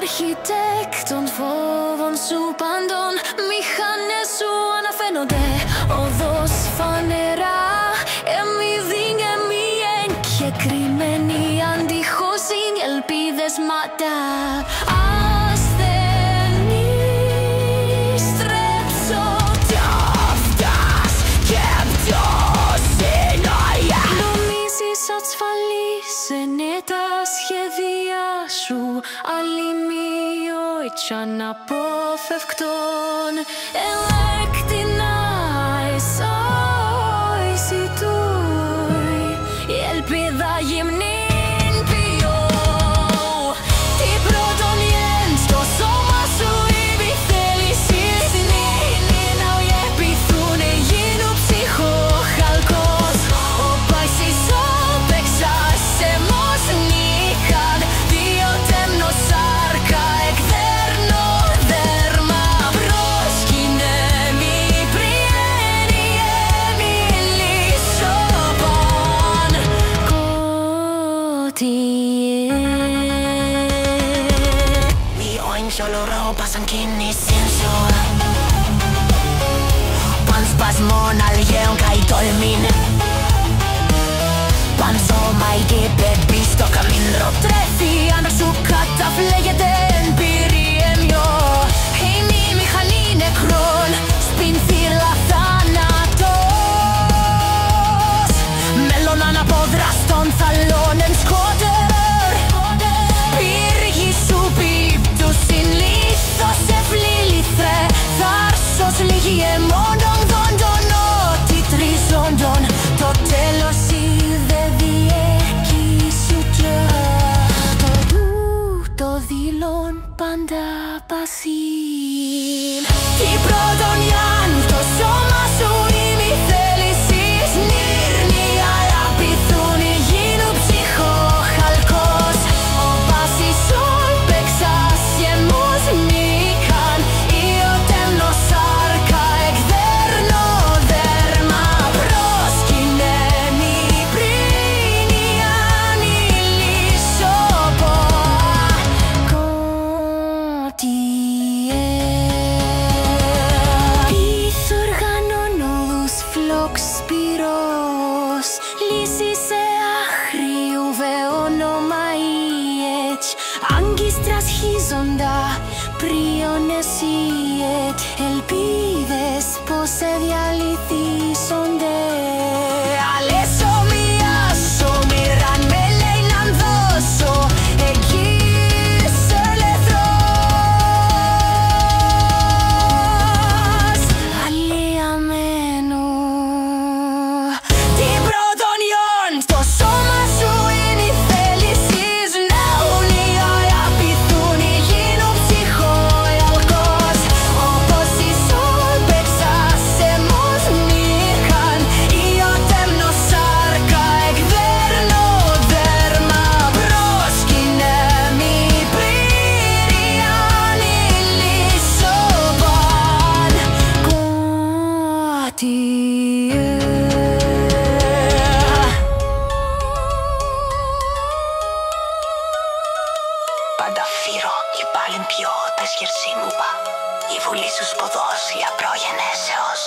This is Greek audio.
Αρχιτέκ των φόβων σου παντών, μηχανές σου αναφαίνονται οδός φανερά. Εμεί και κρυμμένοι αντίχως είναι ελπίδες ματά. Ασθενείς στρέψονται αυτάς και ποιος είναι νομίζεις ασφαλής είναι τα σχέδια σου, αλλημίω κι αναπόφευκτον ελέκτηνα εσώηση του η ελπίδα γυμνήν ποιό. Τι πρώτον γεν στο σώμα σου ήδη θέλησης νύν να ουιεπιθούν γίνου ψυχό χαλκός. Ο πάισις όπαιξας εμός νίχαν δύο τέμνο σάρκα εκδέρνω δέρμα πρόσκυνε μη πριένει εμιλήσω πον κότιε. Mi oin solo ropasan kynnisin sua. Pan spasmon algeon kai tolmin. Pan somai kipe pisto kamin ροτρέφει. Άντρα σου καταφλέγεται εν πυριέμιο. Είναι η μηχανή νεκρών σπιν φύλλα θάνατος. Μέλλον αναποδραστών θαλώνεν σκότερ. Πύργη σου πίπτου συνήθως ευλήληθρε. Θάρσος λίγη εμόνων δόντων ότι τριζόντων. Το τέλος είδε διεκείσου κι το δήλων πάντα πασίν. Τι πρώτον γιάν το σώμα σου ημι θέλησης νύρνη αγαπηθούν γίνου ψυχό χαλκός. Ο πάσης όπαιξας εμούς νίχαν io τέμνο σάρκα εκδέρνω δέρμα πρόσκυνε μη πριν η ανήλυσο πω κότιε. Πίθοργανον οδούς φλόξ πυρός λύση σε άχρηου βεόνομα ιετ άγκιστρας χίζοντα πρίον εσύετ ελπίδες πως σε διαλυθίσονται. Αλέσω μοιάσω μοιράν με λέει να δώσω εκεί σε λεθρός αλλιαμένο. Τι πρώτον γιον στο σώμα σου είναι η θέλησης να ουνία αγαπηθούν γίνου ψυχό αλκός. Όπως εισόπαιξας εμούς νίχαν io τέμνο σάρκα εκδέρνω δέρμα πρόσκυνε μη πριν ανήλυσο πον κότιε. Πάντα φύρω και πάλιν πιο τα σχερσί μου πα. Η βουλή σου σποδός για πρόγενέσεως.